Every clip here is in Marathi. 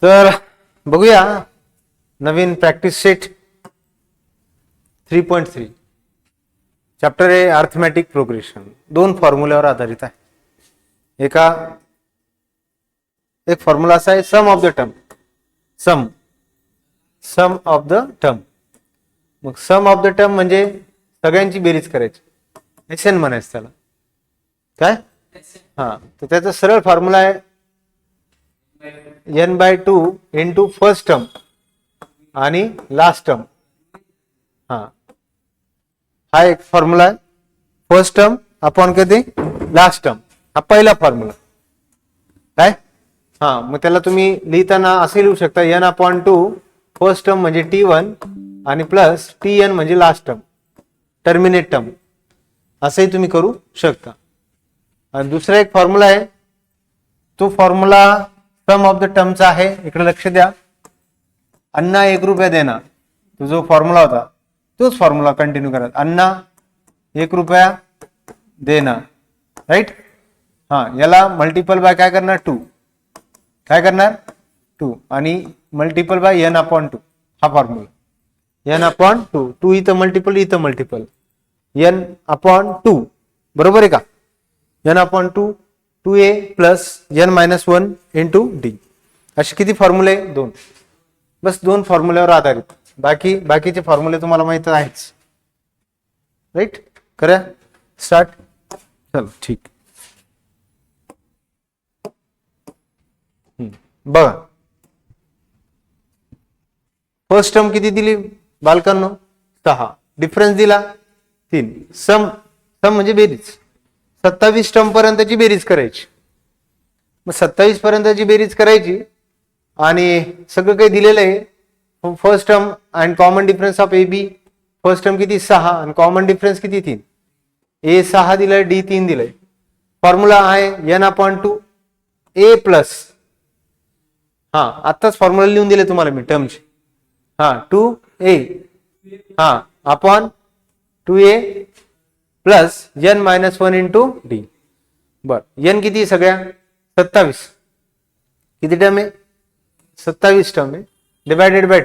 तर बघूया नवीन प्रॅक्टिस सेट 3.3 चॅप्टर आहे अर्थमॅटिक प्रोग्रेशन. दोन फॉर्म्युल्यावर आधारित आहे. एक फॉर्म्युला असा आहे sum of the term. Sum of the term. मग सम ऑफ द टर्म म्हणजे सगळ्यांची बेरीज करायची, एसएन म्हणायचं त्याला. काय तर त्याचा सरळ फॉर्म्युला आहे n/2 इंटू फर्स्ट टर्म आणि लास्ट टर्म. हा एक फॉर्म्युला आहे. फर्स्ट टर्म अपॉन किती लास्ट टर्म, हा पहिला फॉर्म्युला. काय मग त्याला तुम्ही लिहिताना असे लिहू शकता n/2 फर्स्ट टर्म म्हणजे t1 आणि प्लस tn म्हणजे लास्ट टर्म, टर्मिनेट टर्म, असंही तुम्ही करू शकता. आणि दुसरा एक फॉर्म्युला आहे, तो फॉर्म्युला सम ऑफ द टर्मचा आहे. इकडे लक्ष द्या. अन्ना 1 रुपया देना, तो जो फॉर्म्युला होता तोच फॉर्म्युला कंटिन्यू करा. अन्ना 1 रुपया देना, राईट. याला मल्टिपल बाय काय करणार 2, काय करणार 2 आणि मल्टिपल बाय n/2. हा फॉर्म्युला n/2. 2 इथं मल्टिपल, इथं मल्टिपल, n/2 बरोबर आहे का. n/2 2a plus n-1 into D. असे किती फॉर्म्युले? 2. बस 2 फॉर्म्युल्यावर आधारित. बाकीचे फॉर्म्युले तुम्हाला माहित आहेच, राईट. करा स्टार्ट. चलो ठीक. बघा फर्स्ट टर्म किती दिली बालकांनो? 6. डिफरन्स दिला 3. सम म्हणजे बेरीज. 27 टर्म पर्यंतची बेरीज करायची. मग 27 पर्यंतची बेरीज करायची आणि सगळं काही दिलेलं आहे. First term and common difference of A B. First term किती 6 आणि कॉमन डिफरन्स किती 3. ए 6 दिलाय, डी 3 दिलाय. फॉर्म्युला आहे n/2 ए प्लस, आत्ताच फॉर्म्युला लिहून दिले तुम्हाला मी टर्मची. 2a upon 2a plus n-1 into D. बर n किती सगळ्या 27. किती टर्म आहे? 27 टर्म आहे. Divided by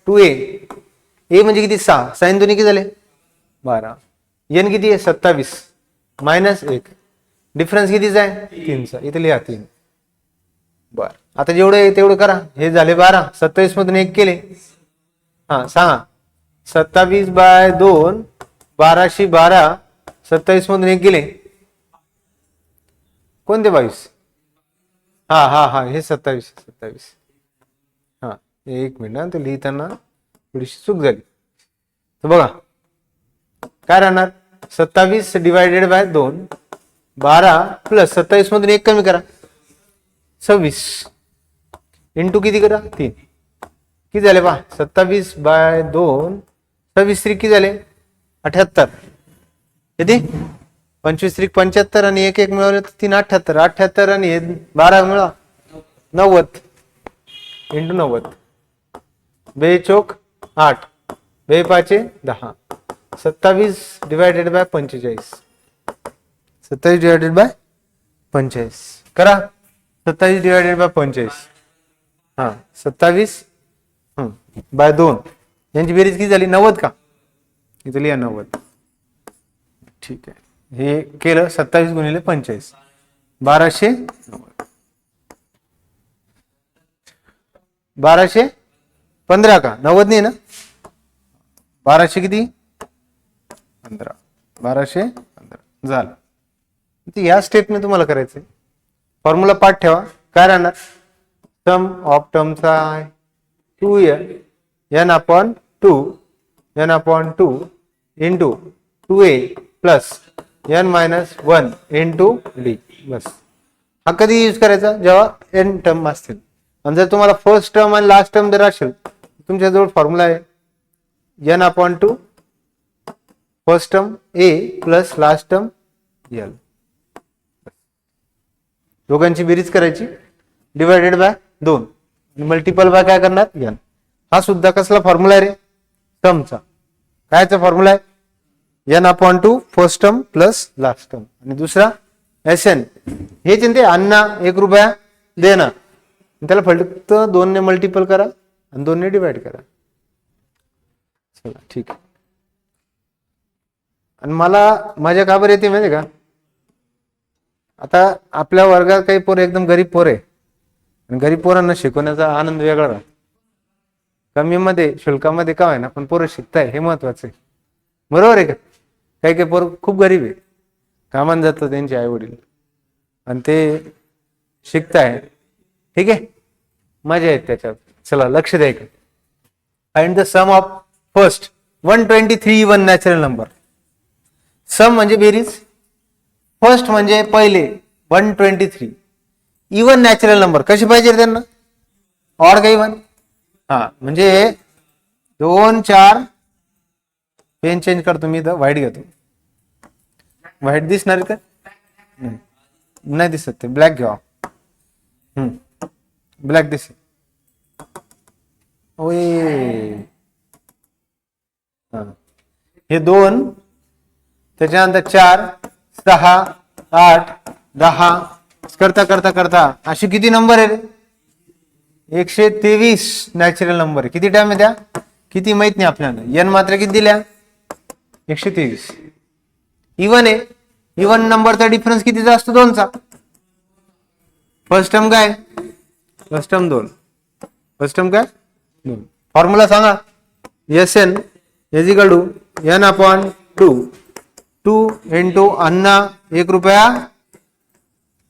2a. ए म्हणजे किती 6, साइन दोन्ही किती झाले 12. n किती आहे 27 मायनस 1. डिफरन्स कितीचा आहे 3चा. इथे लिहा 3. बर आता जेवढं आहे तेवढं करा. हे झाले 12. 27 मधून 1 केले. सांगा 27/2 1212. 27 मधून 1 गेले कोणते 22. हे 27. एक मिनिट, ते लिहिताना थोडीशी चूक झाली. तर बघा काय राहणार 27 डिवायडेड बाय 2 12 प्लस 27 मधून 1 कमी करा 26 इंटू किती करा 3. किती झाले पहा 27/2 26 किती झाले 78. किती 25 75 आणि 1 मिळवले तर 3 78. 78 आणि 12 मिळवा 90 इंटू 90. 2 चौक 8, 2 पाचे 10. 27 डिवायडेड बाय 45. 27 डिवायडेड बाय 45 करा. 27 डिवायडेड बाय 45 27 बाय 2 यांची बेरीज किती झाली 90 का. इथे लिहा 90. ठीक आहे. हे केलं 27 गुणिले 45 1290. 1215 का 90 नाही ना. 1200 किती 15. 1215 झालं. या स्टेपने तुम्हाला करायचंय. फॉर्म्युला पाठ ठेवा. काय राहणार सम ऑफ टर्मचा आहे n/2 into 2a plus n-1 into D. बस हा कधी यूज करायचा जेव्हा n टर्म असतील. आणि जर तुम्हाला फर्स्ट टर्म आणि लास्ट टर्म जर असेल तुमच्याजवळ फॉर्म्युला आहे n/2 first term a plus last term l. दोघांची बेरीज करायची डिवायडेड बाय 2 मल्टिपल बाय काय करणार n. हा सुद्धा कसला फॉर्म्युला आहे रे टर्मचा. कायचा फॉर्म्युला आहे n/2 first term plus last term आणि दुसरा SN. हेच ते अन्ना 1 रुपया देना त्याला फक्त 2 ने मल्टिपल करा आणि 2 ने डिवाइड करा. चला ठीक आहे. आणि मला मजा का बरं येते माहिती का, आता आपल्या वर्गात काही पोरं एकदम गरीब पोरं आहे आणि गरीब पोरांना शिकवण्याचा आनंद वेगळा राहतो. कमी मध्ये शुल्कामध्ये का आहे ना, पण पोरं शिकताय हे महत्वाचं आहे. बरोबर आहे का. काही काही पोरं खूप गरीब आहे, कामाला जातात त्यांचे आई वडील आणि ते शिकताय. ठीक आहे, मजा येते त्याच्यात. चला लक्ष द्या. Find the sum of first 123 even natural number. Sum म्हणजे बेरीज, फर्स्ट म्हणजे पहिले 123 इवन नॅचरल नंबर कसे पाहिजे त्यांना, ऑड का इवन. हा म्हणजे 2 4 पेन चेंज करतो मी, व्हाईट घेतो. व्हाईट दिसणार का, नाही दिसत ते, ब्लॅक घ्या. ब्लॅक दिसेल. हे 2, त्याच्यानंतर 4 6 8 10 करता करता करता असे किती नंबर आहे रे, 123 नॅचरल नंबर आहे. किती टाइम आहे त्या, किती माहित नाही आपल्याला. एन मात्र किती दिल्या, 123. इवन आहे, इवन नंबरचा डिफरन्स कितीचा असतो, 2चा. फर्स्ट टर्म काय, फर्स्ट टर्म 2, फर्स्ट टर्म काय 2. फॉर्म्युला सांगा. Sn is equal to n/2 2 into अन्ना 1 रुपया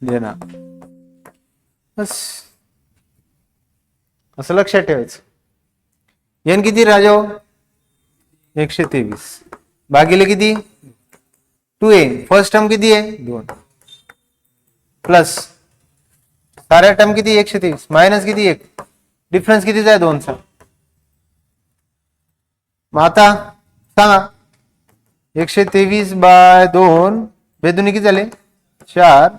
देना. बस असं लक्षात ठेवायचं. एन किती राजा, 123 भागिले किती 2a. फर्स्ट टर्म किती आहे 2 प्लस साऱ्या टर्म किती 123 मायनस किती 1, डिफरन्स कितीचा आहे 2चा. मग आता सांगा 123/2 बेदुनी किती झाले 4.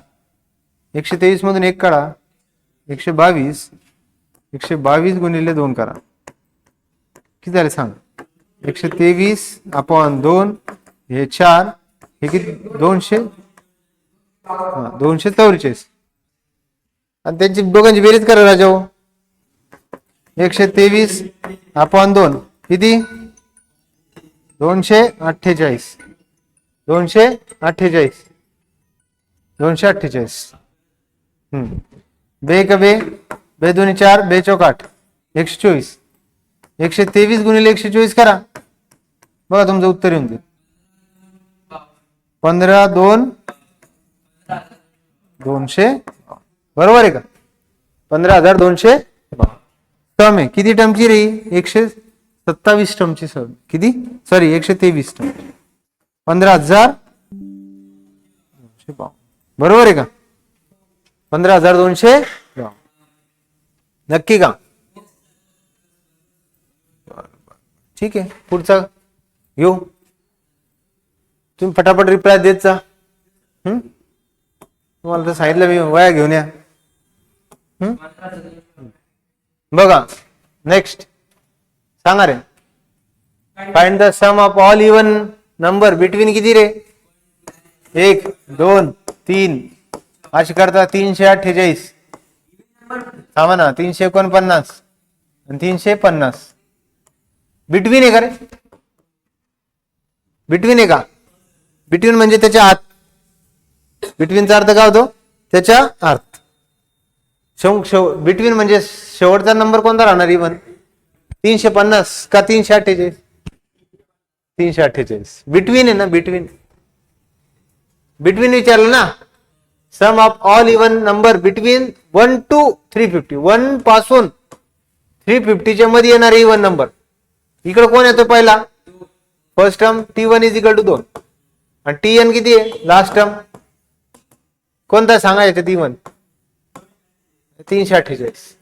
123 मधून 1 काढा, 122. 122 गुणिले 2 करा, किती झाले सांग. 123/2 हे 4, हे किती 200 244. आणि त्यांची दोघांची बेरीज करा राजा. 123/2 किती 248. 248 248. बे का बे, बे 2 4 बे 4 8 124. 123 गुणिले 124 करा, बघा तुमचं उत्तर येऊन जाईल 15/2 200. बरोबर आहे का, 15,200. टर्म आहे किती टर्मची रे, 127 टर्मची. किती, सॉरी 123 टर्म, 15,000. बरोबर आहे का, 15,200. नक्की का, ठीक आहे. पुढचा येऊ, तुम्ही फटाफट रिप्लाय देत जा. तुम्हाला तर सांगितलं मी, वया घेऊन या. बघा नेक्स्ट सांगा रे. Find the sum of all even number between किती रे, 1 2 3 अशी करता 348. थांबा ना, 349 आणि 350 बिटवीन आहे का रे, बिटवीन आहे का. बिटवीन म्हणजे त्याच्या आत, बिटवीनचा अर्थ काय होतो, त्याच्या अर्थ. बिटवीन म्हणजे शेवटचा नंबर कोणता राहणार, इवन 350 का 348. 348 बिटवीन आहे ना, बिटवीन. बिटवीन विचारलं ना. Sum of all even number between 1 to 350. 1 पासून 350 च्या मध्ये येणार इवन नंबर. इकडे कोण येतो पहिला, first term T1 is equal to 2 आणि Tn किती आहे लास्ट टर्म, कोणता सांगायचं T1 348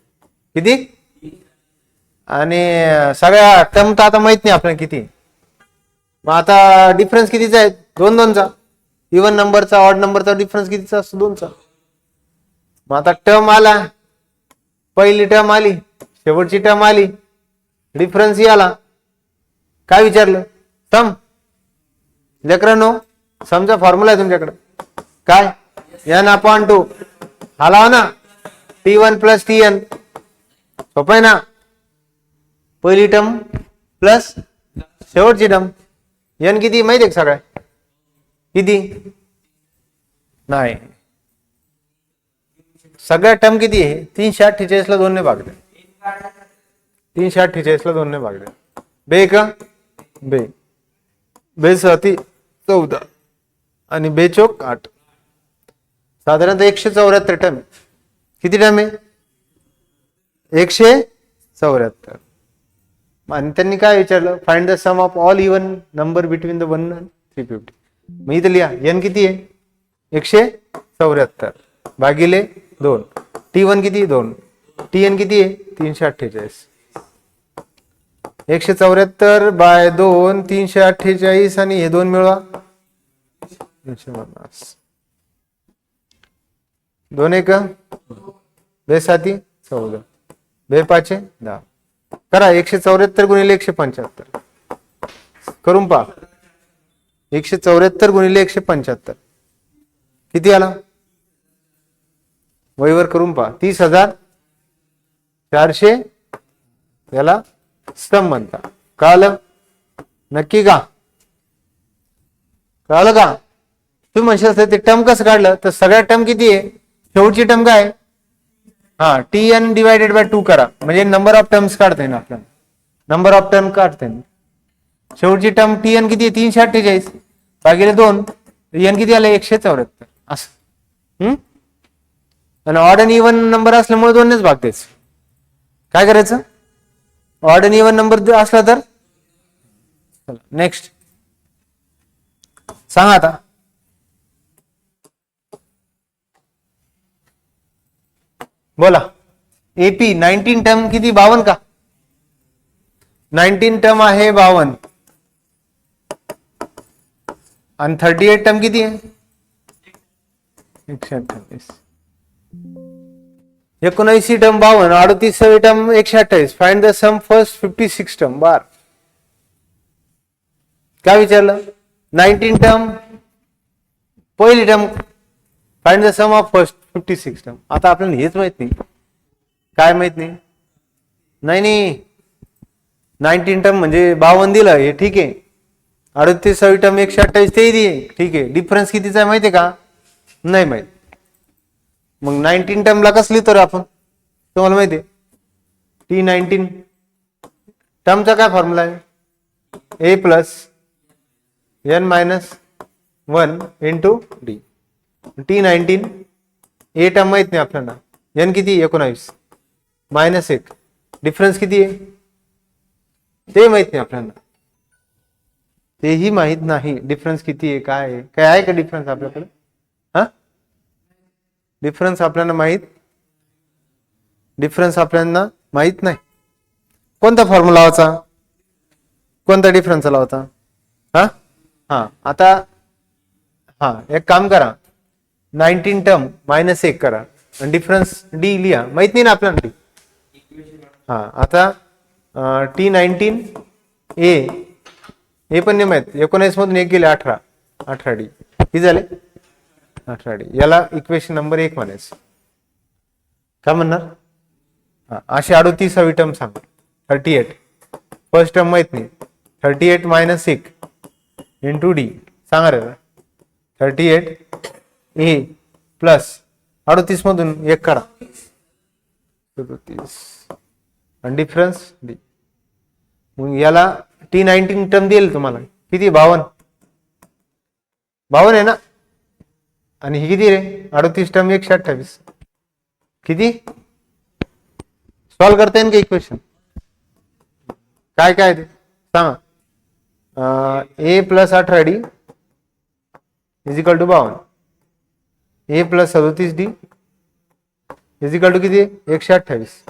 किती. आणि सगळ्या टर्म तर आता माहित नाही आपल्याला किती. मग आता डिफरन्स कितीचा आहे, 2 2चा. इवन नंबरचा ऑड नंबरचा डिफरन्स कितीचा असतो, 2चा. मग आता टर्म आला, पहिली टर्म आली, शेवटची टर्म आली, डिफरन्स आला. काय विचारलं, सम. लेकरांनो समजा फॉर्म्युला आहे तुमच्याकडे, काय n/2 हा लावा ना, T1 + Tn सोपं आहे ना. पहिली टर्म प्लस शेवटची टर्म. n किती माहिती आहे का सगळ्या? किती? नाही, सगळ्या टर्म किती आहे? 348 ला 2 ने भागले. 348 ला 2 ने भागले. बे का बे बे 14 आणि बे चौक 8. साधारणतः 174 टर्म. किती टर्म आहे? 174. आणि त्यांनी काय विचारलं? Find the sum of all even number between the 1 आणि 350. मग इथं लिहा n किती आहे? 174 भागिले 2. T1 किती? 2. Tn किती आहे? 348. 174 बाय 2 348 आणि हे 2 मिळवा 350. 2 1 बे 7 14 बे 5 10. करा 174 गुणिले 175 करून पहा. 174 गुणिले 175 किती आला? वहीवर करून पहा. 30,400 याला स्तंभ म्हणता. कळलं? नक्की का? कळलं का? तुम्ही म्हणशाल ते टर्म कसं काढलं? तर सगळ्या टर्म किती आहे? शेवटची टर्म काय? हा Tn डिवायडेड बाय 2 करा म्हणजे नंबर ऑफ टर्म्स काढता येईल आपल्याला. नंबर ऑफ टर्म काढता येईल. शेवटची टर्म Tn किती आहे? 348 भागिले 2. n किती आले? 174 असं. आणि ऑड आणि इव्हन नंबर असल्यामुळे 2 नेच भागतेच. काय करायचं? ऑड आणि इव्हन नंबर असला तर नेक्स्ट सांगा आता. बोला. एपी 19 टर्म किती? 52 का? 19 टर्म आहे 52 आणि 38 टर्म किती आहे? 128. 79 term 52, 38 term 128. Find the sum first 56 term. बार काय विचारलं? 19 टर्म पहिली term. Find the sum of first 56 term. आता आपल्याला हेच माहित नाही. काय माहित नाही? नाही 19 टर्म म्हणजे 52 दिलं हे ठीक आहे. 38 टर्म 128 ते दिले ठीक आहे. डिफरन्स कितीचा आहे माहितीये का? नाही माहित. मग 19 टर्मला कसं लिहितो रे आपण? तुम्हाला माहिती आहे? T19 टर्मचा काय फॉर्म्युला आहे? a plus n minus 1 into D. T19 a term माहित नाही आपल्याला. n किती? 19 मायनस 1. डिफरन्स किती आहे? ते माहित नाही आपल्याला. तेही माहित नाही डिफरन्स किती आहे. काय आहे? काय आहे का डिफरन्स आपल्याकडे? हा डिफरन्स आपल्याला माहित नाही. कोणता फॉर्म्युला लावायचा? कोणता डिफरन्स लावायचा? हा हा आता हा एक काम करा. 19 टर्म मायनस 1 करा आणि डिफरन्स डी लिहा. माहित नाही ना आपल्याला डी. हा आता T19 ए पण नाही माहित. 19 मधून 1 गेले 18 डी किती झाले? 18 डी. याला इक्वेशन नंबर 1 म्हणायचं. काय म्हणणार? अशी 38वी टर्म सांग. 38 फर्स्ट टर्म माहित नाही. 38 मायनस 1 इंटू डी सांगा रे. 38 ए प्लस 38 मधून 1 काढा 37 आणि डिफरन्स डी. मग याला T19 टर्म देईल तुम्हाला किती? 52 आहे ना. आणि ही किती रे? 38 टर्म 128. किती? सॉल्व करता येईल का इक्वेशन? काय काय ते सांगा. A plus 18 D is equal to 52. A plus 37 D is equal to किती? 128.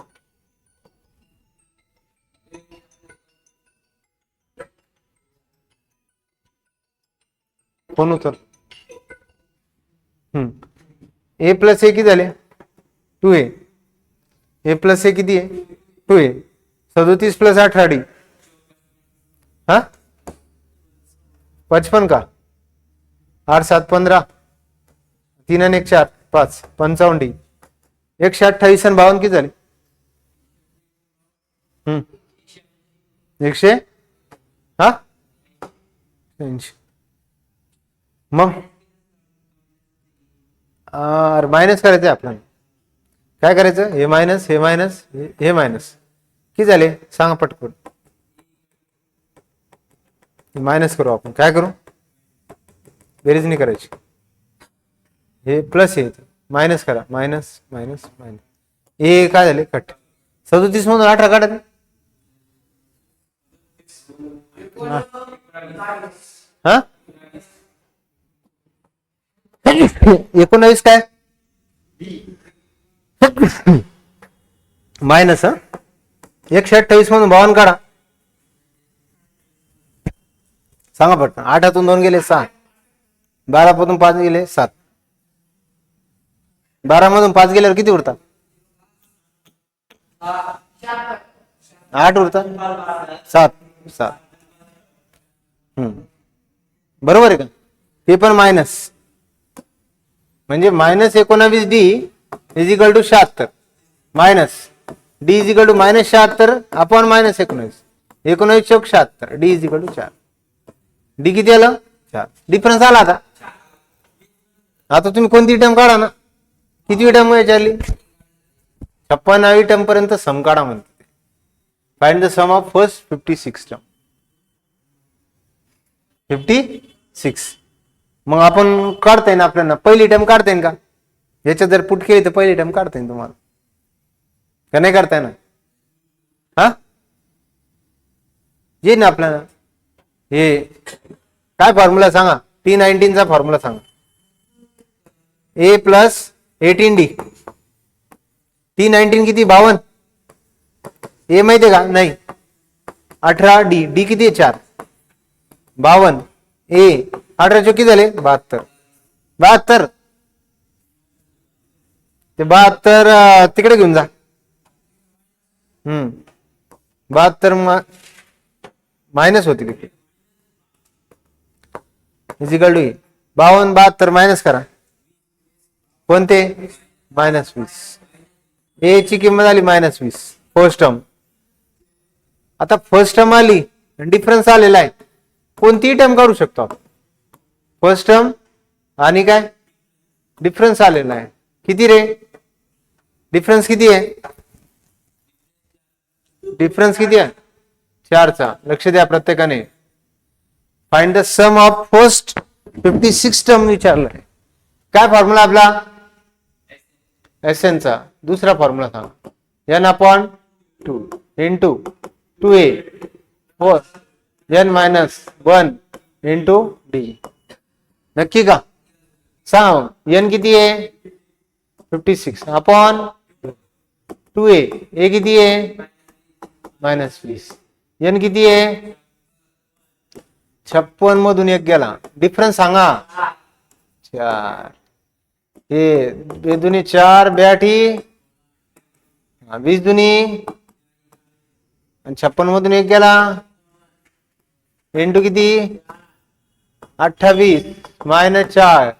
कोण उत्तर? ए प्लस ए किती झाले? 2a. ए प्लस ए किती आहे? 2a. 37 प्लस 18 डी हा 55 का? 8 7 15 3 आणि 1 4 5 55 डी. 128 आणि 52 किती झाले? 100 हा 80. मग मायनस करायचं आपल्याला. काय करायचं? हे मायनस हे मायनस हे मायनस. किती झाले सांगा पटकन. मायनस करू आपण. काय करू? बेरीज नाही करायची. हे प्लस आहे मायनस करा. Minus minus minus. हे काय झाले? कट. 37 मधून 18 काढा. हा 19 काय? मायनस 128 मधून 52 काढा. सांगा पटकन. 8 2 गेले 6. 12 5 गेले 7. 12 मधून 5 गेल्यावर किती उरतात? 8 उरतात. 7. बरोबर आहे का? हे पण मायनस म्हणजे -19D is equal to 76 minus D is equal to -76 upon -19. 19 चौक 76. D is equal to 4. D किती आलं? 4. डिफरन्स आला. आता तुम्ही कोणती टर्म काढा ना. किती टर्म विचारली? 56वी टर्म पर्यंत सम काढा म्हणते. Find the sum of first 56 term. 56. मग आपण काढता येईल आपल्याला. पहिली टर्म काढता येईल का? याच्यात जर पुट केली तर पहिली टर्म काढता येईल तुम्हाला का नाही काढता येणार? हा ये ना आपल्याला. हे काय फॉर्म्युला सांगा? T19 चा फॉर्म्युला सांगा. A plus 18D. T19 किती? 52. A माहितीये का? नाही. 18D. D किती? 4. 52. A 18 किती झाले? 72. 72 ते 72 तिकडे घेऊन जा. 72 मायनस होती किती? इजिकल टू 52 72 मायनस करा. कोणते? -20. ए ची किंमत आली -20 फर्स्ट टर्म. आता फर्स्ट टर्म आली डिफरन्स आलेला आहे. कोणतीही टर्म काढू शकतो आपण. फर्स्ट टर्म आणि काय डिफरन्स आलेला आहे. किती रे? डिफरन्स किती आहे? डिफरन्स किती आहे? 4चा. लक्ष द्या प्रत्येकाने. Find the sum of first 56 term विचारलाय. काय फॉर्म्युला आपला? SN चा दुसरा फॉर्म्युला सांगा. n/2 into 2a 4 n-1 into d. नक्की का? सांग. n किती आहे? 56 अपॉन 2a. a किती आहे? -20. n किती आहे? 56 मधून 1 गेला. डिफरन्स सांगा. 4. हे 2 दुनी 4 ब्याठी 20 दुनी आणि 56 मधून 1 गेला. इंटू किती? 28 -4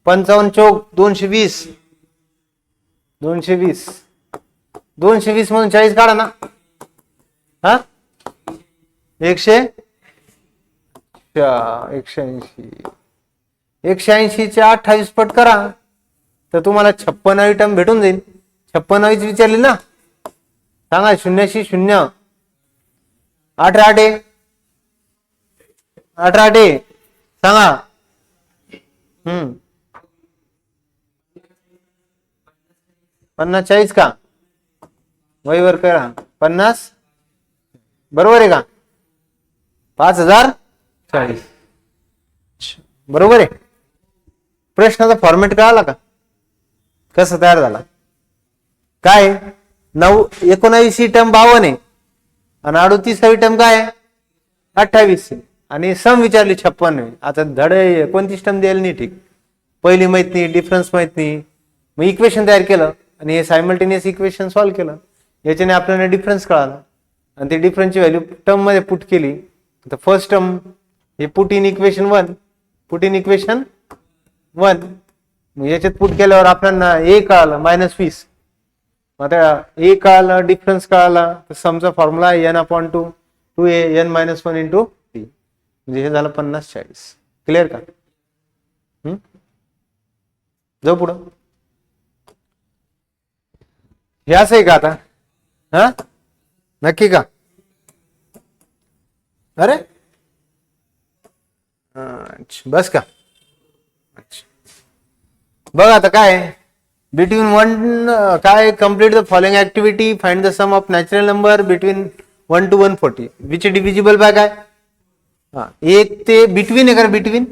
55 चौक 220. 220 मधून 40 काढा ना. हा 180 चे 28 पट करा तर तुम्हाला 56वी टर्म भेटून जाईल. 56वीच विचारली ना. सांगा. 0 0 18 सांगा. 50 40 का? वहीवर करा. 50 बरोबर आहे का? 5040 बरोबर आहे. प्रश्नाचा फॉर्मॅट कळाला का? कसा तयार झाला? काय 19वी टर्म 52 आहे आणि 38वी टर्म काय आहे? 28 आहे आणि सम विचारली 56 आहे. आता धड कोणतीच टर्म द्यायला नाही. ठीक. पहिली माहित नाही, डिफरन्स माहित नाही. मग इक्वेशन तयार केलं आणि हे सायमल्टेनियस इक्वेशन सॉल्व्ह केलं. याच्याने आपल्याला डिफरन्स कळाला आणि ते डिफरन्सची व्हॅल्यू टर्म मध्ये पुट केली. तर फर्स्ट टर्म हे पुट इन इक्वेशन 1 याच्यात पुट केल्यावर आपल्याला a कळालं -20 आता ए कळाला, डिफरन्स कळाला, तर समचा फॉर्म्युला आहे N upon two, two A N minus one into T, म्हणजे हे झालं 50-40. क्लिअर का? जाऊ पुढं. हे असं आहे का आता? हा, नक्की का? अरे अच्छा, बस का? अच्छा, बघ आता काय बिटवीन वन, काय complete the following activity, find the sum of natural number between 1 to 140 which divisible by काय? हा, एक ते बिटवीन आहे का? बिटवीन,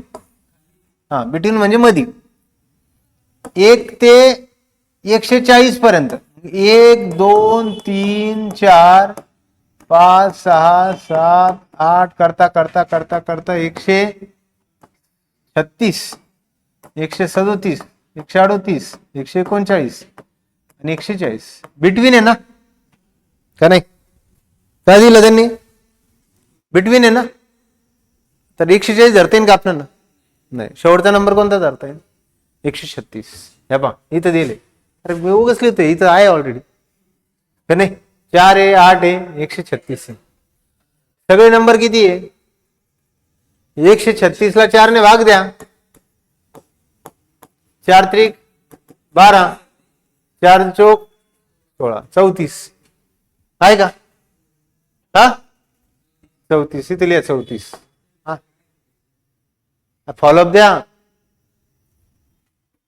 हा बिटवीन म्हणजे मधी, 1 ते 140 पर्यंत, 1 2 3 4 5 6 7 8 करता करता करता करता 136, 137, 138, 139 आणि 140 बिटवीन आहे ना का? नाही काय दिलं त्यांनी? बिटवीन आहे ना, तर 140 धरता येईल का आपल्याला? नाही. शेवटचा नंबर कोणता धरता येईल? 136. हे पहा इथं दिले. अरे मी उगाच लिहितोय, इथं आहे ऑलरेडी का नाही? 4 आहे, 8 आहे, 136 आहे. सगळे नंबर किती आहे? 136 ला 4 ने भाग द्या, 4 त्रिक 12, 4 चौक 16, 34 आहे का? हा 34, इथे लिहा 34. हा, फॉलोअप द्या.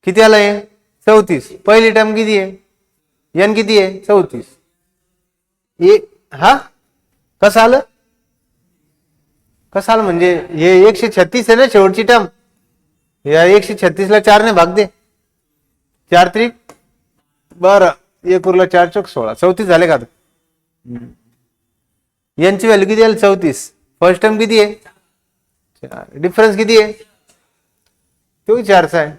किती आलाय? 34. पहिली टर्म किती आहे? एन किती आहे? 34. हा कसं आलं? कसं आलं म्हणजे हे 136 आहे ना शेवटची टर्म, या 136 ला 4 ने भाग दे, 4 त्रिक 12, 1 उरला 4 चौक 16, 34 झाले का? यांची व्हॅल्यू किती आहे? 34. फर्स्ट टर्म किती आहे? 4. डिफरन्स किती आहे? तो 4चा आहे.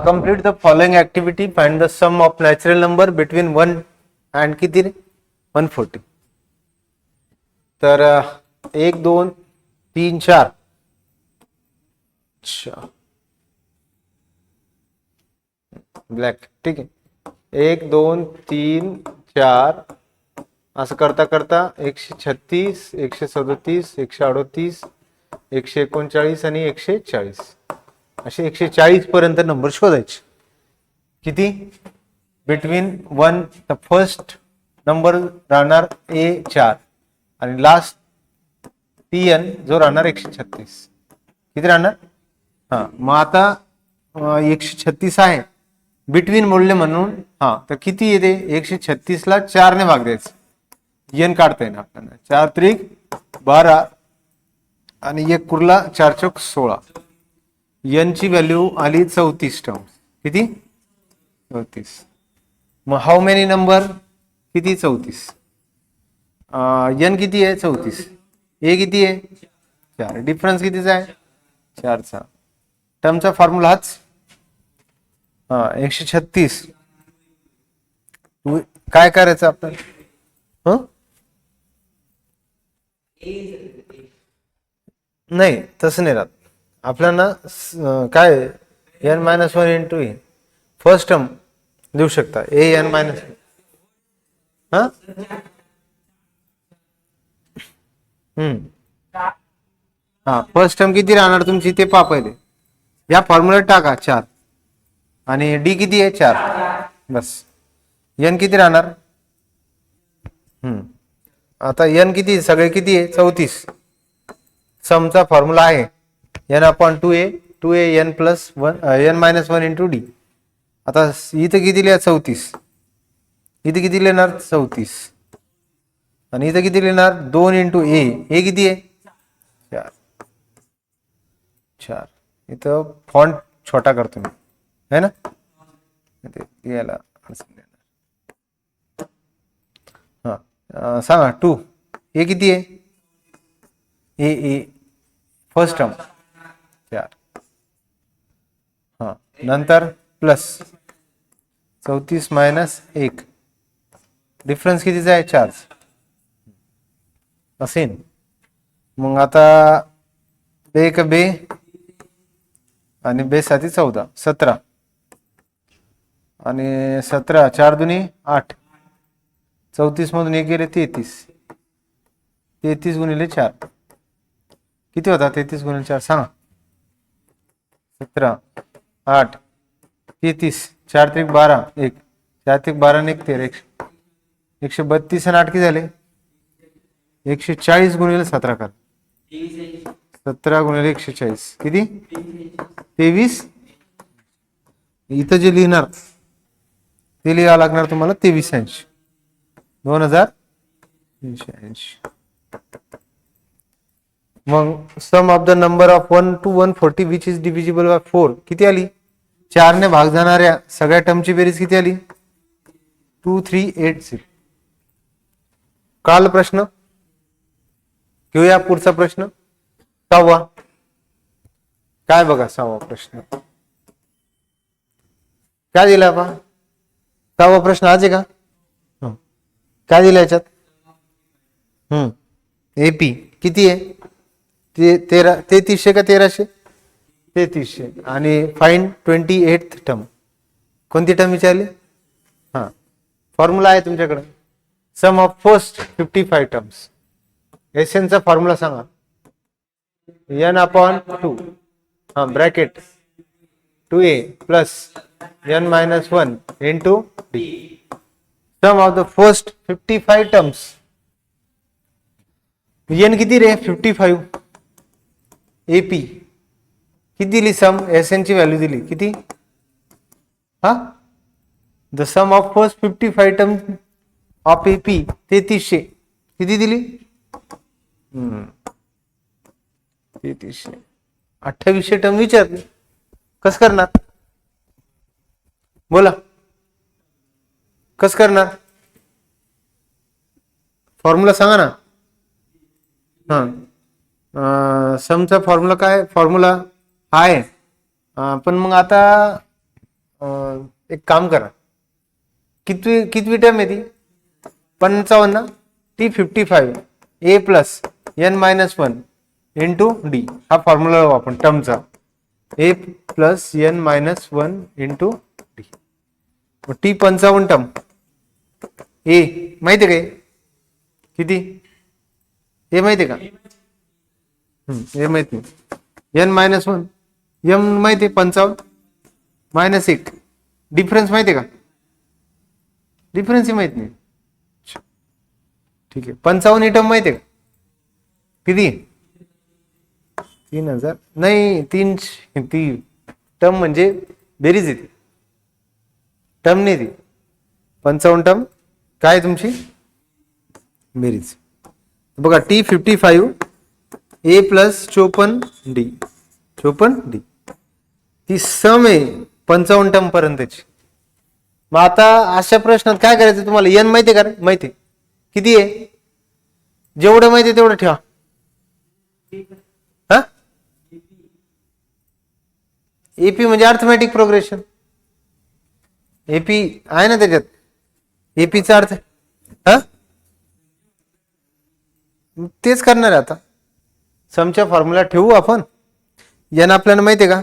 Complete the following activity, find the sum of natural number between 1 and किती रे? 140. तर 1 2 3 4, अच्छा ब्लॅक, ठीक आहे. 1 2 3 4 असं करता करता 136, 137, 138, 139 आणि 140 असे 140 पर्यंत नंबर शोधायचे. किती? बिटवीन 1, द फर्स्ट नंबर राहणार A4 आणि लास्ट TN जो राहणार 136. किती राहणार? हा, मग आता 136 आहे बिटवीन मूल्य म्हणून, हा तर किती येते? 136 ला 4 ने भाग द्यायचं, एन काढता येईल आपल्याला. 4 त्रिक 12 आणि 1 कुरला 4 चौक 16, एन ची व्हॅल्यू आली 34 टर्म. किती? 34. मग हाऊ मेनी नंबर? किती? 34. एन किती आहे? 34. ए किती आहे? 4. डिफरन्स कितीचा आहे? 4चा. टर्मचा फॉर्म्युला हाच, 136. काय करायचं आपण? नाही तसं नाही राहत आपल्याला. काय एन मायनस वन इंटू ए फर्स्ट टर्म लिहू शकता, ए एन मायनस. हा फर्स्ट टर्म किती राहणार तुमची ते पहा पहिले. या फॉर्म्युला टाका 4 आणि डी किती आहे? 4. बस. एन किती राहणार? आता एन किती? सगळे किती आहे? 34. समचा फॉर्म्युला आहे N upon 2a N plus 1 N minus 1 into D. आता इथं किती लिहा? 34. इथे किती लिहिणार? 34. आणि इथं किती लिहिणार? 2 इंटू ए किती आहे? 4. इथं फॉन्ट छोटा करतो मी, है ना? याला हा सांगा 2. ए किती आहे? ए फर्स्ट टर्म 4. हा नंतर प्लस 34 मायनस 1, डिफरन्स कितीचा आहे 4 असेल. मग आता बे का बे आणि बे साथी 14 17 आणि 17 4 दुनी 8, 34 मधून 1 गेले 33, 33 गुणिले 4 किती होता? 33 गुणिले 4 सांगा. 17 8 33 4 त्रिक 12 1 4 त्रिक 12 ने 1 13 132 आणि 8 किती झाले? 140 गुणिले 17 कर. 17 गुणिले 140 किती? 23. इथं जे लिहिणार ते लिहावं लागणार तुम्हाला 2380 2380. मग sum of the number of 1 to 140 which is divisible by 4 किती आली? 4 ने भाग जाणाऱ्या सगळ्या टर्मची बेरीज किती आली? 2380. काल प्रश्न घेऊया. पुढचा प्रश्न 6वा. काय बघा 6वा प्रश्न काय दिला पहा. 6वा प्रश्न आज आहे का? काय दिलं याच्यात? एपी किती आहे? 3300 का 1300? 3300. आणि फाइंड 28th टर्म. कोणती टर्म विचारली? हा फॉर्म्युला आहे तुमच्याकडे. Sum of first 55 terms. SN चा फॉर्म्युला सांगा. n/2 हा bracket 2a plus n-1 into d. Sum of the first 55 terms. n किती रे? 55. एपी किती दिली? सम एसएन ची व्हॅल्यू दिली किती? हा the sum of first 55 term of AP 3300 किती दिली? 3300. 2800 टर्म विचारली. कस करणार? बोला कस करणार? फॉर्म्युला सांगा ना. हा समचा फॉर्म्युला काय? फॉर्म्युला आहे पण मग आता एक काम करा. कितवी टर्म आहे ती? 55. T 55 A plus n-1 into D. हा फॉर्म्युला आपण टर्मचा. A plus n-1 into D. T 55 term. A माहिती आहे काय किती? ए माहिती आहे का? ए माहिती नाही. n-1 m माहिती आहे 55 मायनस 1. डिफरन्स माहिती आहे का? डिफरन्स ही माहित नाही. ठीक आहे. 55 ही टर्म माहिती आहे का किती? 3000 नाही 3 ती टर्म म्हणजे बेरीज येते टर्म नाही ती. 55 टर्म काय तुमची बेरीज. बघा T 55 A plus 54 D 54 D ती सम आहे 55 टर्म पर्यंतची. मग आता अशा प्रश्नात काय करायचं तुम्हाला? एन माहिती आहे का? माहिती किती आहे? जेवढं माहिती तेवढं ठेवा. हा एपी म्हणजे अर्थमॅटिक प्रोग्रेशन. एपी आहे ना त्याच्यात. एपीचा अर्थ हा तेच करणार आहे आता. समच्या फॉर्म्युला ठेवू आपण. एन आपल्याला माहिती आहे का?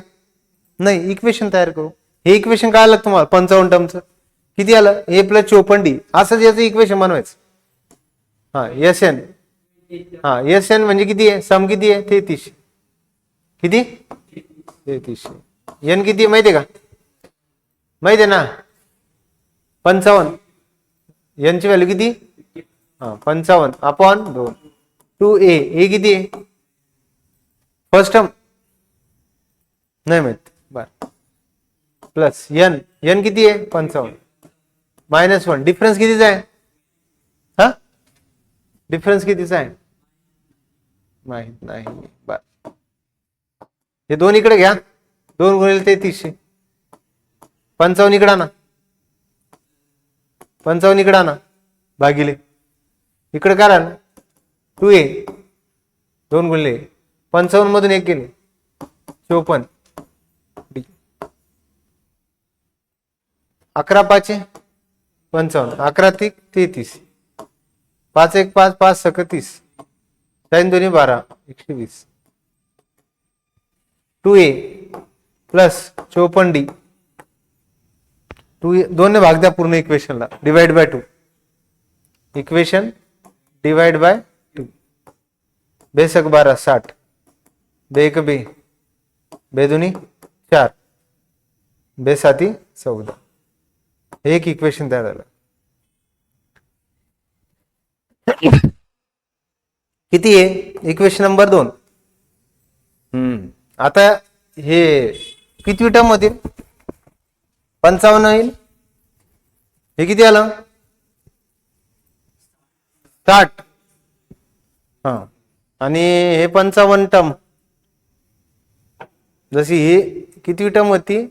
नाही. इक्वेशन तयार करू. हे इक्वेशन काय आलं तुम्हाला? 55 टर्मचं किती आलं? ए प्लस 54 डी. असंच याचं इक्वेशन बनवायचं. हा एस एन. हा एस एन म्हणजे किती आहे? सम किती आहे? 3300. किती? 3300. एन किती आहे माहिती आहे का? माहिती आहे ना? 55. एन ची व्हॅल्यू किती? हा 55 अपॉन 2 2 ए किती आहे? फर्स्ट टर्म नाही माहित. बर प्लस एन किती आहे? 55 -1. डिफरन्स कितीचा आहे? हा डिफरन्स कितीचा आहे माहित नाही. बर हे दोन इकडे घ्या. 2 गुणिले 3300. 55 इकडे आणा. 55 इकडे आणा भागिले इकडे करा ना. 2a 2 गुणिले 55 मधून 1 गेले 54 डी. 11 पाचे 55, 11 तिक 33, 5 एक 5, 5 सक 30, 3 दोन्ही 12, 120. 2a plus 54 D. 2 ने भाग द्या पूर्ण इक्वेशनला, divide by 2. Equation divide by 2. बेसक 12 60, बे एक बे, बे दोन्ही 4, बे साती 14. एक इक्वेशन तयार झालं. किती आहे इक्वेशन नंबर 2. आता हे किती टर्म होतील? 55 होईल. हे किती आलं? 60. हा, आणि हे 55 टर्म, जशी ही किती टर्म होती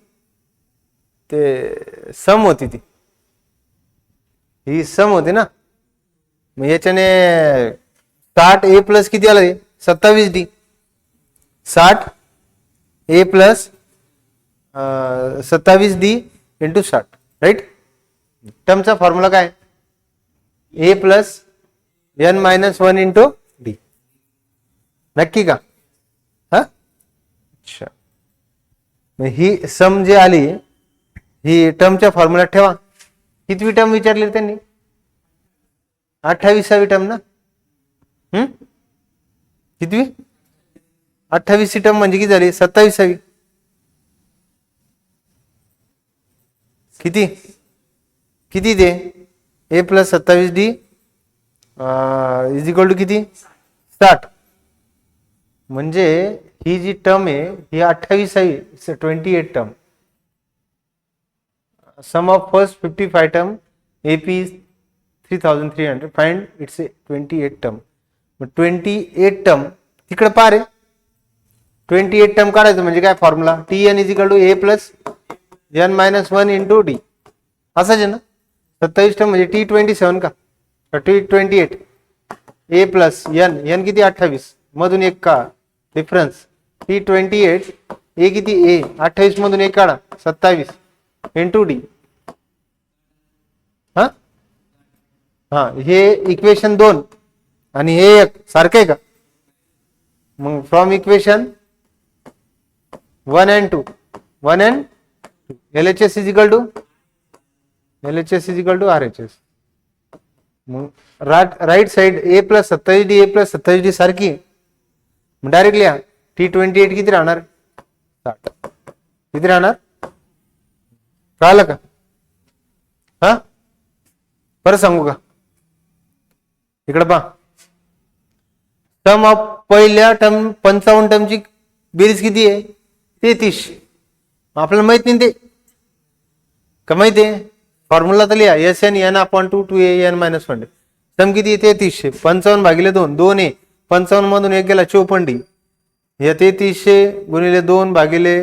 ते सम होती, ती ही सम होती ना. मग याच्याने 60 ए प्लस किती आलं? 27 D. 60 A plus 27 D into 60, right. टर्मचा फॉर्म्युला काय? A plus N minus 1 into D. नक्की का? हा, अच्छा. ही सम जी आली ही टर्मच्या फॉर्म्युल्यात ठेवा. कितवी टर्म विचारली त्यांनी? 28वी टर्म ना. कितवी? 28वी टर्म म्हणजे किती झाली? 27वी. किती किती ते? A plus 27 D is equal to किती? 60. म्हणजे ही जी टर्म आहे ही 28वी 28 term. Sum of first 55 term AP 3300, find its 28 term. 28 term तिकडे पार आहे. 28 टर्म काढायचं म्हणजे काय formula? T N is equal to A plus N minus 1 into D. असंच आहे ना. 27 टर्म म्हणजे टी 27 का? T 28 A plus N, N किती? 28 मधून एक का डिफरन्स. टी 28 ए किती? ए 28 मधून एक काढा 27 इंटू डी. हा हा, हे इक्वेशन 2 आणि हे एक सारखं आहे का? मग from equation 1 and 2, 1 and 2, LHS is equal to RHS. मग राइट साइड ए प्लस 27 डी, ए प्लस 27 डी सारखी. मग डायरेक्ट लिहा टी 28 किती राहणार? 60. किती राहणार? कळलं का? हा, परत सांगू का? इकडे पहा. टर्म ऑफ पहिल्या टर्म 55 टर्मची बेरीज किती आहे? 33. आपल्याला माहित नाही ते का? माहिती आहे फॉर्म्युला तर लिहा. एस एन एन अपॉन 2 2 ए एन मायनस 1. टर्म किती? 3300. 55 भागिले 2, 2 ए. 55 मधून एक गेला 54 डी. या 3300 गुणिले 2 भागिले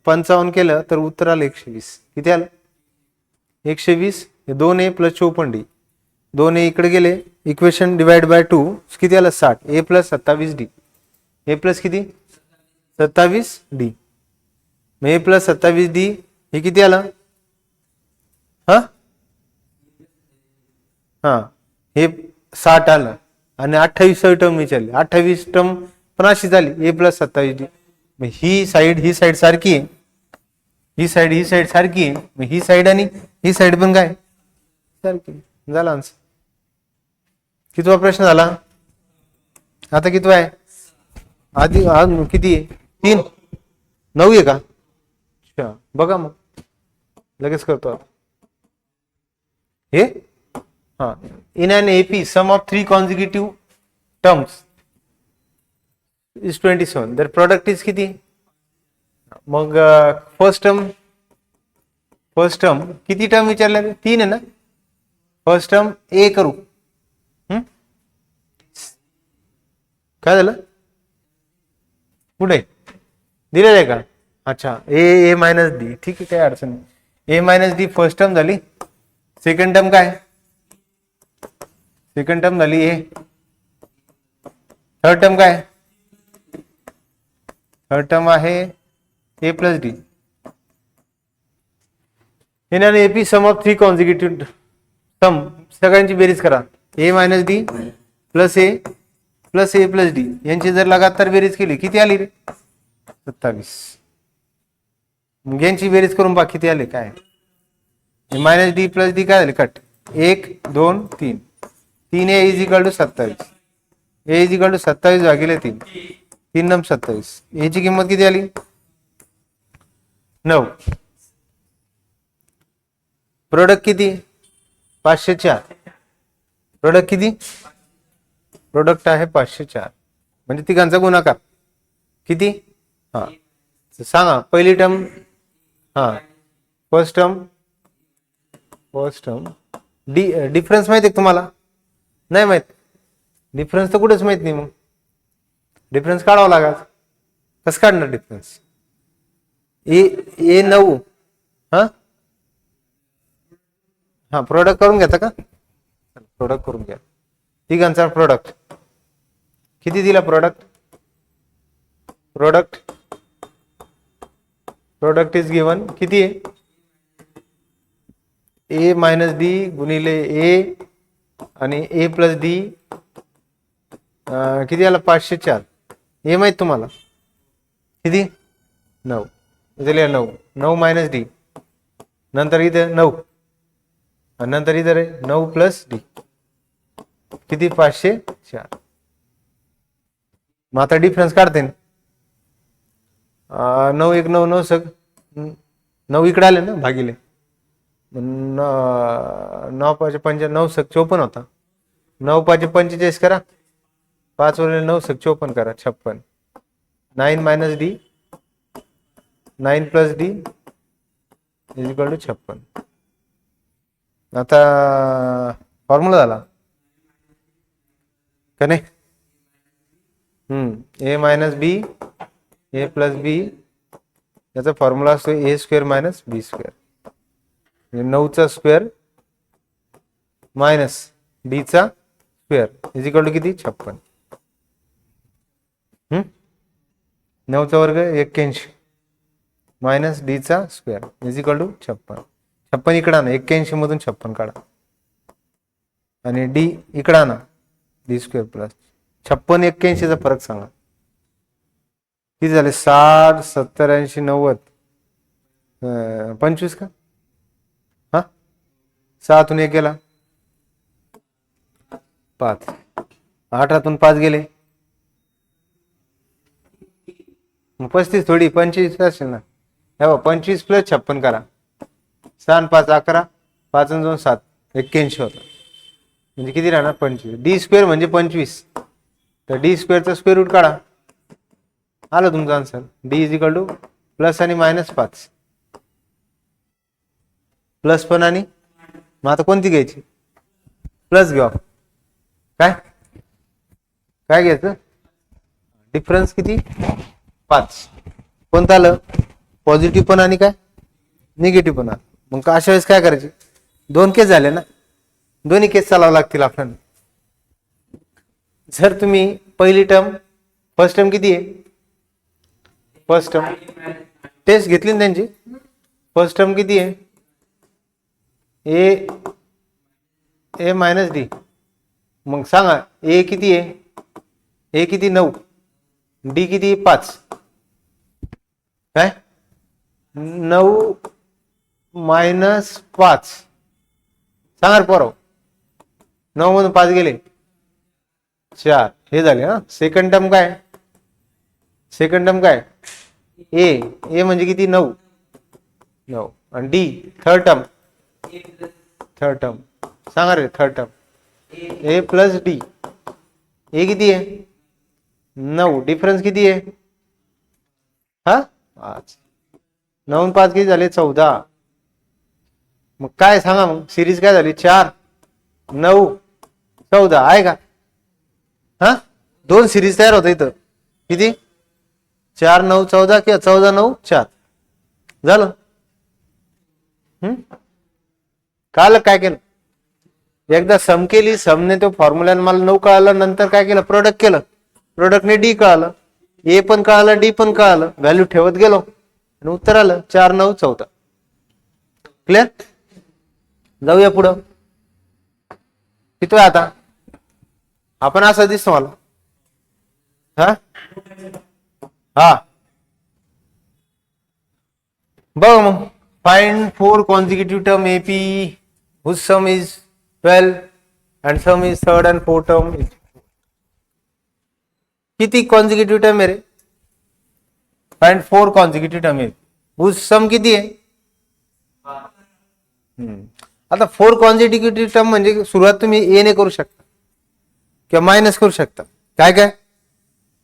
55 केलं तर उत्तर आलं 120. किती आलं? 120. 2 ए प्लस 54 डी. 2 ए इकडे गेले. इक्वेशन डिवाइड बाय 2 किती आलं? 60. A plus 27 D. A plus किती? 27 डी. ए प्लस 27 डी हे किती आलं? हा हा, हे 60 आलं. आणि 28वी टर्म विचारली. 28 टर्म पण अशी झाली ए प्लस 27 डी. ही साइड सारखी आहे. ही साइड सारखी आहे. मग ही साइड आणि ही साइड पण काय सारखी. झाला आन्सर. कितवा प्रश्न झाला? आता कितवा आहे? आधी किती आहे? 3. 9 आहे का? अच्छा, बघा मग लगेच करतो आता. हे हा, in an AP sum of 3 consecutive terms is 27. दर प्रोडक्ट इज किती? मग फर्स्ट टर्म किती टर्म विचारल्या? 3 आहे ना. फर्स्ट टर्म ए करू. काय झालं? पुढे दिलेलं आहे का? अच्छा, ए मायनस डी. ठीक आहे, काही अडचण नाही. A minus D first term झाली. सेकंड टर्म काय? सेकंड टर्म झाली ए. थर्ड टर्म काय? थर्ड टर्म आहे ए प्लस डी. एन आणि AP sum of three consecutive sum, सगळ्यांची बेरीज करा. A minus D plus A plus D यांची जर लगातार बेरीज केली किती आली रे? 27. मग यांची बेरीज करून पहा किती आले. काय मायनस डी प्लस डी काय झाले? Cut. 1 2 3 3 A is equal to 27. A is equal to 27 भागिले 3. 3 नम 27. ए ची किंमत किती आली? 9. प्रोडक्ट किती? 504. प्रोडक्ट किती? प्रोडक्ट आहे 504. म्हणजे तिघांचा गुणाकार किती? हा सांगा पहिली टर्म. हा फर्स्ट टर्म डिफरन्स माहिती आहे तुम्हाला? नाही माहित. डिफरन्स तर कुठेच माहित नाही. मग डिफरन्स काढावा लागेल. कसं काढणार डिफरन्स? ए 9. हा प्रोडक्ट करून घेता का? प्रोडक्ट करून घ्या. तिघांचा प्रोडक्ट किती दिला? प्रोडक्ट इज गिवन किती आहे? ए मायनस डी गुणिले ए आणि ए प्लस डी किती आला? 504. ए माहित तुम्हाला किती? 9. इथे 9 मायनस डी, नंतर इथे 9 आणि नंतर इधर आहे 9 प्लस डी किती? 504. मग आता डिफरन्स काढते. 9 1 9 9 सग 9 इकडे आले ना भागिले 9 5 5 9 सग 54 होता. 9 5 45 करा. 5 वरील 9 सग 54 करा. 56. 9 minus D 9 plus D is equal to 56. आता फॉर्म्युला झाला का नाही? A minus B A plus बी याचा फॉर्म्युला असतो ए स्क्वेअर मायनस बी स्क्वेअर. म्हणजे 9चा स्क्वेअर मायनस डी चा स्क्वेअर इज इक्वल टू किती? 56. 9चा वर्ग 81 मायनस डी चा स्क्वेअर इज इक्वल टू 56. 56 इकडे आणा. 81 मधून 56 काढा आणि डी इकडे आणा. डी स्क्वेअर प्लस 56 81 चा फरक सांगा किती झाले? 60 70 80 90 25 का? हा 6तून 1 गेला 5. 8तून 5 गेले मग 35 थोडी 25 असेल ना. हे 25 प्लस 56 करा. 6 आणि 5 11 5 आणि 2 7 81 होता. म्हणजे किती राहणार? 25. डी स्क्वेअर म्हणजे 25. तर डी स्क्वेअरचा स्क्वेअर रूट काढा. आलं तुमचं answer. D is equal two plus आणि मायनस 5. प्लस पण आणि मग आता कोणती घ्यायची? प्लस घेऊ. काय काय घ्यायचं? डिफरन्स किती? 5. कोणतं आलं? पॉझिटिव्ह पण आणि काय? निगेटिव्ह पण आलं. मग अशा वेळेस काय करायचे? 2 केस झाले ना. दोन्ही केस चालावं लागतील आपल्याला. जर तुम्ही पहिली टर्म फर्स्ट टर्म किती आहे? फर्स्ट टर्म टेस्ट घेतली ना त्यांची. फर्स्ट टर्म किती आहे? ए मायनस डी. मग सांगा ए किती आहे? ए किती? 9. डी किती? 5. काय 9 मायनस 5 सांगा पोरव. 9 मधून 5 गेले 4. हे झाले हा. सेकंड टर्म काय? सेकंड टर्म काय? ए म्हणजे किती? 9 आणि डी थर्ड टर्म सांगा रे. Third term A plus D. ए किती आहे? 9. डिफरन्स किती आहे? हा 5. 9 आणि 5 किती झाले? 14. मग काय सांगा? मग सिरीज काय झाली? 4 9 14 आहे का? हा 2 सिरीज तयार होत इथं. किती? 4 9 14 किंवा 14 9 4 झालं. काल काय केलं? एकदा सम केली. समने तो फॉर्म्युला मला 9 कळालं. नंतर काय केलं? प्रोडक्ट केलं. प्रोडक्टने डी कळालं. ए पण कळालं डी पण कळालं. व्हॅल्यू ठेवत गेलो. आणि उत्तर आलं 4 9 14. क्लिअर. जाऊया पुढं. किती आहे आता. आपण असं दिसतो मला. हा हा बघ मग. Find 4 consecutive term AP whose sum is 12 and sum is third and fourth term. किती consecutive term आहे रे. फाइंड 4 consecutive term आहे whose sum किती आहे. आता 4 consecutive term म्हणजे सुरुवात तुम्ही ए ने करू शकता किंवा मायनस करू शकता. काय काय.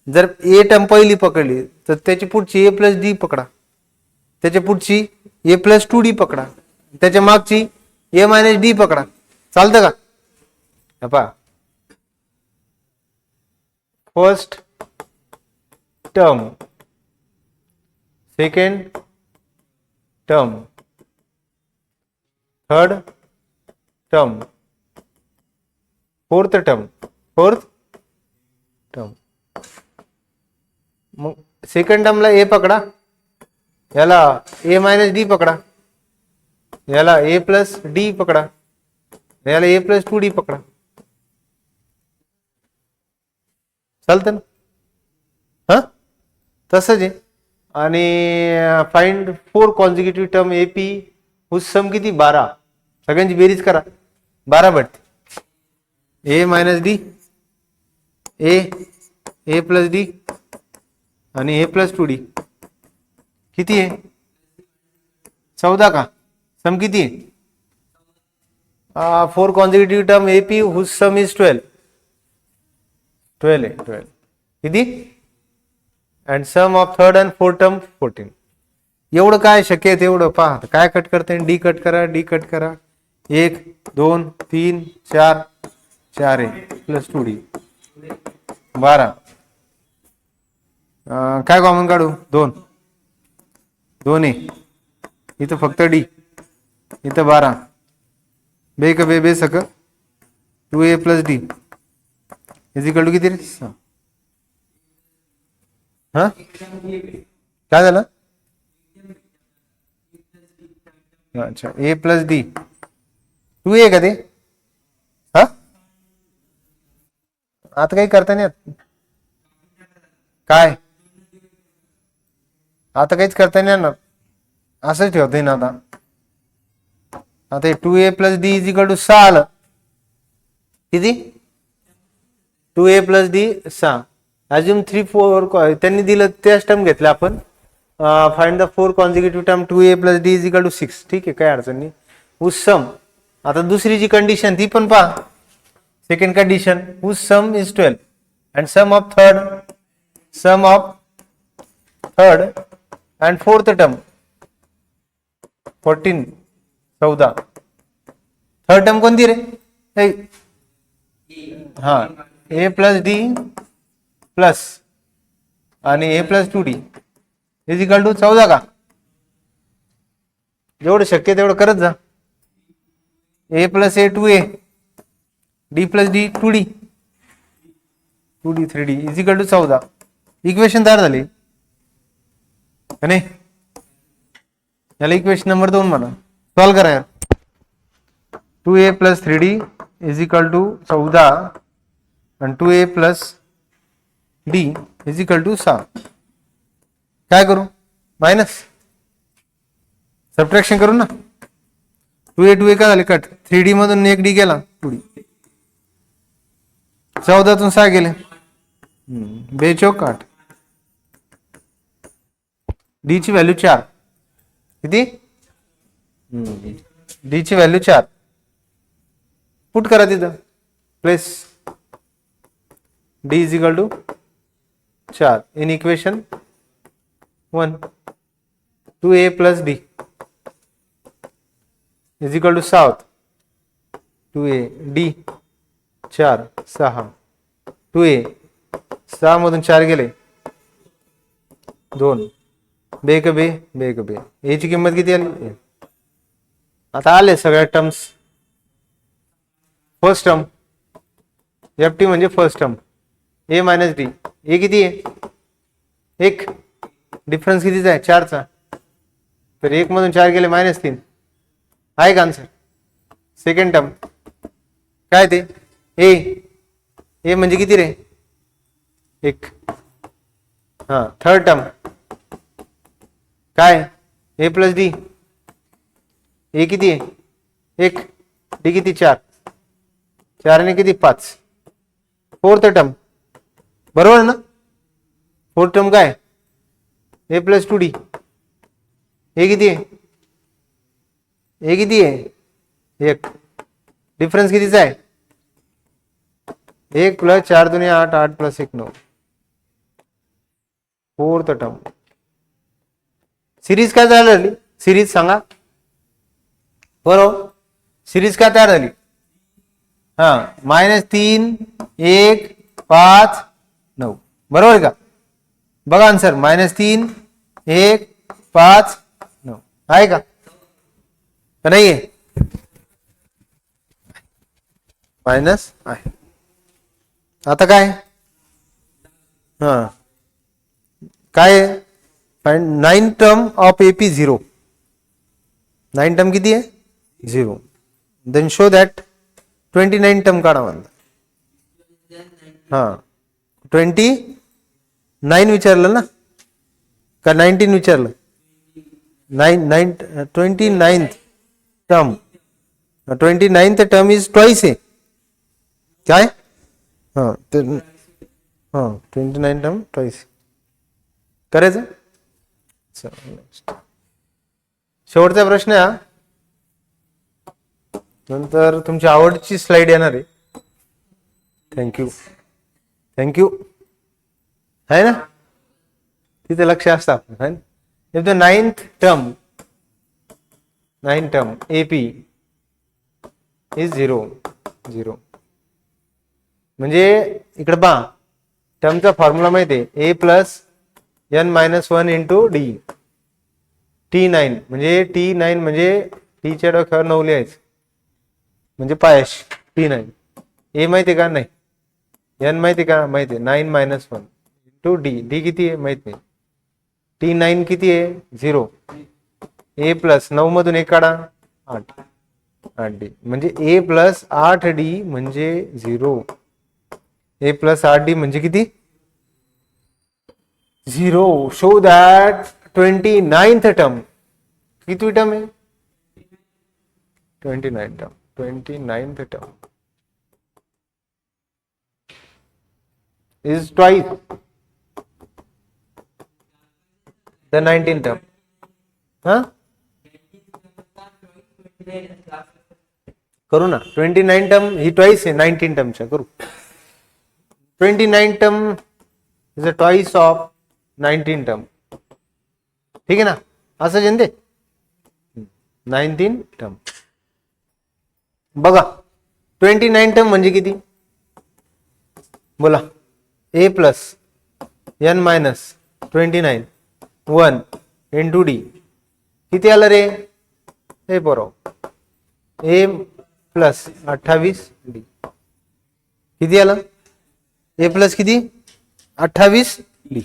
जर ए टर्म पहिली पकडली तर त्याची पुढची ए प्लस डी पकडा, त्याच्या पुढची ए प्लस 2D पकडा, त्याच्या मागची ए मायनस डी पकडा. चालतं का. पहा first term, second term, third term, fourth term. मग सेकंड टर्मला ए पकडा, याला ए मायनस डी पकडा, याला ए प्लस डी पकडा, याला ए प्लस 2D पकडा. चालतं ना. हा तसंच आहे. आणि find 4 consecutive term AP whose sum किती 12. सगळ्यांची बेरीज करा. 12 भेटते. ए मायनस डी, ए प्लस डी आणि ए प्लस 2D किती आहे 14 का. सम किती आहे 4 consecutive term AP whose sum is 12 आहे 12 किती. And sum of third and fourth term 14. एवढं काय शक्य आहे तेवढं पहा. काय कट करते. डी कट करा, डी कट करा. 1 2 3 4 4 आहे प्लस 2D 12. काय कॉमन काढू. 2 आहे. इथं फक्त डी, इथं 12. बे सक 2A plus D is equal to किती रे. हा काय झालं. अच्छा ए प्लस डी 2A का ते. हा आता काही करता नाही. काय आता काहीच करता नाही येणार. असंच ठेवता येईल आता. आता 2A plus D is equal to 6 आलं. किती 2A प्लस डी 6. अजून 3 4 त्यांनी दिलं त्याच टर्म घेतलं आपण. Find the 4 consecutive term 2A plus D is equal to 6. ठीक आहे काय अडचण नाही. whose sum. आता दुसरी जी कंडिशन ती पण पहा. Second condition whose sum is 12 and sum of third and fourth term 14 14. Third term कोणती रे. हा ए प्लस डी प्लस आणि A plus 2D is equal to 14 का. जेवढं शक्य तेवढं करत जा. A plus A 2A, D plus D 2D 3D is equal to 14. Equation तयार झाली नाही. याला इक्वेशन नंबर 2 म्हणा. सॉल्व करा यार. 2A plus 3D is equal to 14 आणि 2A plus D is equal to 6. काय करू. मायनस सबट्रॅक्शन करू ना. 2A काय झाले कट. 3D मधून 1D गेला 2D. 14 6 गेले. बेचोक 8. डी ची व्हॅल्यू 4. किती डी ची व्हॅल्यू 4. पुट करा तिथं. Place D is equal to 4 in equation 1. 2A plus D is equal to 7. 2A D 4 6. 2A 6 मधून 4 गेले 2. बे क बे ए ची किंमत किती आली. आता आले सगळ्या टर्म्स. फर्स्ट टर्म FT म्हणजे फर्स्ट टर्म ए मायनस डी. ए किती आहे 1. डिफरन्स कितीचा आहे 4चा. तर 1 मधून 4 गेले -3 आहे का आन्सर. सेकंड टर्म काय ते ए म्हणजे किती रे 1. हा थर्ड टर्म काय ए प्लस डी. ए किती आहे 1, डी किती 4, 4 ने किती 5. फोर्थ टर्म बरोबर ना. फोर्थ टर्म काय ए प्लस 2 डी. ए किती आहे 1. डिफरन्स कितीचा आहे 1 प्लस 4 दुने 8, 8 प्लस 1 9. फोर्थ टर्म सिरीज काय तयार झाली. सिरीज सांगा बरोबर. सिरीज काय तयार झाली. हा -3 1 5 9 बरोबर का. बघा आन्सर -3 1 5 9 आहे का नाही आहे. मायनस आहे. आता काय हा काय 9 टर्म ऑफ एपी 0. 9 टर्म किती आहे 0. देन शो दॅट 29 टर्म काढा म्हणता. हा 29 विचारलं ना का 19 विचारलं. 29th term. 29th term is twice आहे काय. हा 29 टर्म ट्वाइस करायचं. शेवटचा प्रश्न आहे. नंतर तुमची आवडची स्लाइड येणार आहे. थँक्यू आहे ना. तिथे लक्ष असतं आपलं. If the ninth term AP is 0 म्हणजे इकडे पहा टर्मचा फॉर्म्युला माहिती आहे. a plus n-1 into D. T9 म्हणजे टीच्या डोक्यावर 9 लिहायचं म्हणजे पायश T9. ए माहिती आहे का नाही. n माहिती का माहिती आहे 9-1 इंटू डी किती आहे माहित नाही. T9 किती आहे 0. ए प्लस 9 मधून 1 काढा 8D म्हणजे a प्लस 8D म्हणजे 0. a प्लस 8D म्हणजे किती 0. शो दॅट 29th टर्म किती टर्म आहे 29th term is twice the 19th term. हाँ करू ना. 29 टर्म ही ट्वाइस आहे 19 टर्मच्या करू. 29 term is a twice of 19 term. ठीक आहे ना असं जनते 19 टर्म. बघा 29 टर्म म्हणजे किती बोला. a plus n-29 1 into D किती आलं रे हे बरोबर. a प्लस 28D किती आलं a प्लस किती 28D.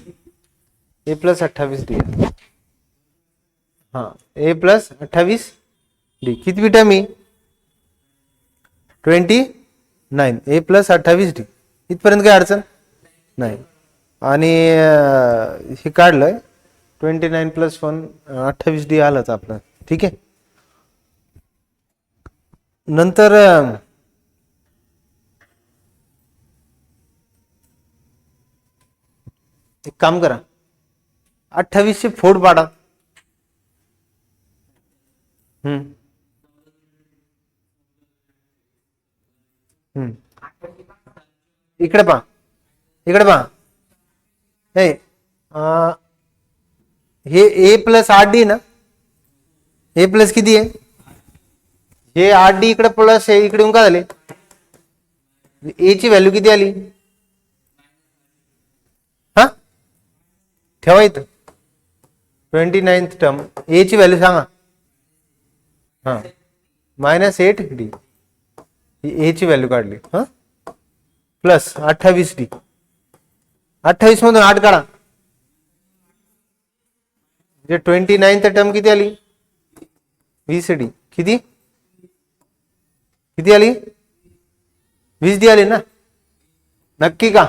a प्लस 28D हा a प्लस 28D किती टर्म आहे 29. a प्लस 28D इथपर्यंत काय अडचण नाही. आणि हे काढलंय 29 प्लस 1 28D आलंच आपलं. ठीक आहे. नंतर एक काम करा 28 चे फोड पाडा. इकडे पहा हे a प्लस 8D ना. a प्लस किती आहे हे 8D इकडे प्लस आहे इकडे येऊन काय झाले a ची व्हॅल्यू किती आली हा ठेवा इथं 29th टर्म a ची व्हॅल्यू सांगा. हा -8D ही a ची व्हॅल्यू काढली. हा प्लस 28D 28 मधून 8 काढा म्हणजे 29th टर्म किती आली 20D किती किती आली 20D आली ना नक्की का?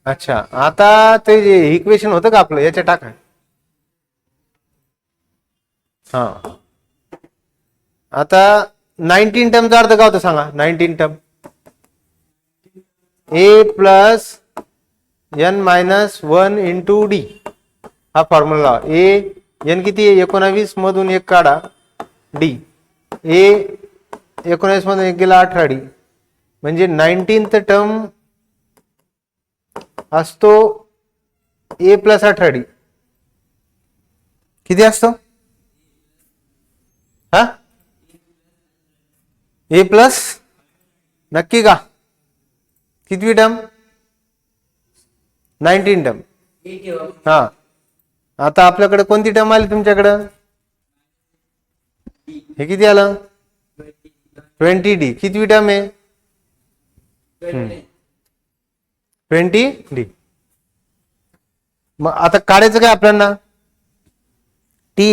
अच्छा आता ते जे इक्वेशन होतं का आपलं याच्या टाका. हा आता 19 टर्मचा अर्थ काय होतं सांगा. 19 term A plus N minus 1 into D हा फॉर्म्युला. ए एन किती आहे 19 मधून एक काढा डी ए 19 मधून एक गेला 18D म्हणजे 19th टर्म असतो ए प्लस 18D किती असतो हा ए प्लस नक्की का कितवी टर्म 19 टर्म. हा आता आपल्याकडे कोणती टर्म आली तुमच्याकडं हे किती आलं 20D कितवी टर्म आहे 20D. मग आता काढायचं काय आपल्याला टी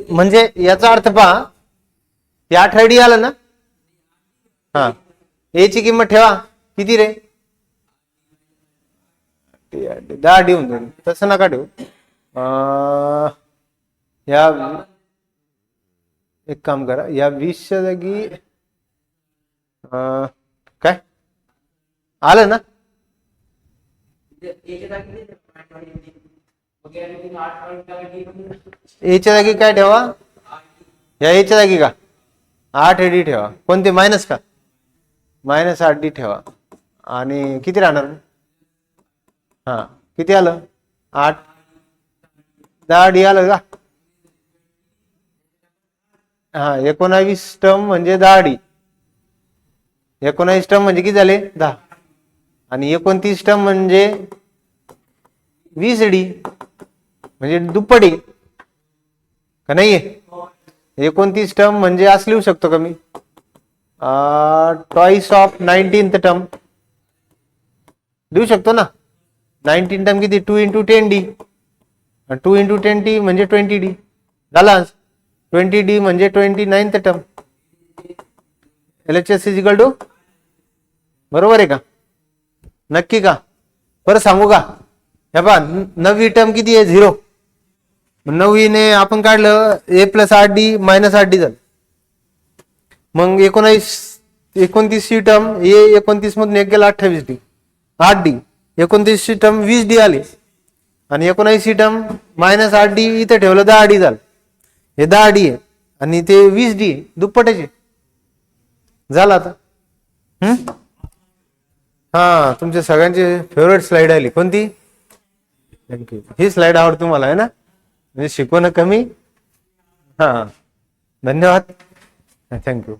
म्हणजे याचा अर्थ पहा हे 18D आलं ना. हा ए ची किंमत ठेवा किती रे 10D होऊन जाईल. तसं नका ठेवू या एक काम करा या 20च्या जागी काय आलं ना एच्या जागी काय ठेवा या एच्या जागी का 8AD ठेवा. कोणते मायनस का मायनस 8D ठेवा आणि किती राहणार हा किती आलं 8 10D आलं का. हा 19 टर्म म्हणजे 10D 19 टर्म म्हणजे किती झाले 10 आणि 29 टर्म म्हणजे 20D म्हणजे दुप्पट आहे का नाहीये. 29 टर्म म्हणजे असं लिहू शकतो का मी ट्वाइस ऑफ 19th टर्म लिहू शकतो ना. 19 टर्म किती 2 into 10D 2 into 10D म्हणजे 20D झाला 20D म्हणजे 29th term LHS is equal to बरोबर आहे का नक्की का. परत सांगू का हे पहा 9वी टर्म किती आहे 0 9वीने आपण काढलं ए प्लस 8D मायनस 8D झालं. मग 29वी टर्म ए 29 मधून एक गेला 28D 8D 29वी टर्म 20D आली आणि 19वी टर्म मायनस 8D इथं ठेवलं 10D झालं. हे 10D आहे आणि ते 20D दुप्पटाचे झालं. आता हा तुमच्या सगळ्यांची फेवरेट स्लाइड आली कोणती थँक्यू. ही स्लाइड आवडते तुम्हाला आहे ना म्हणजे शिकवणं कमी. हा धन्यवाद थँक्यू.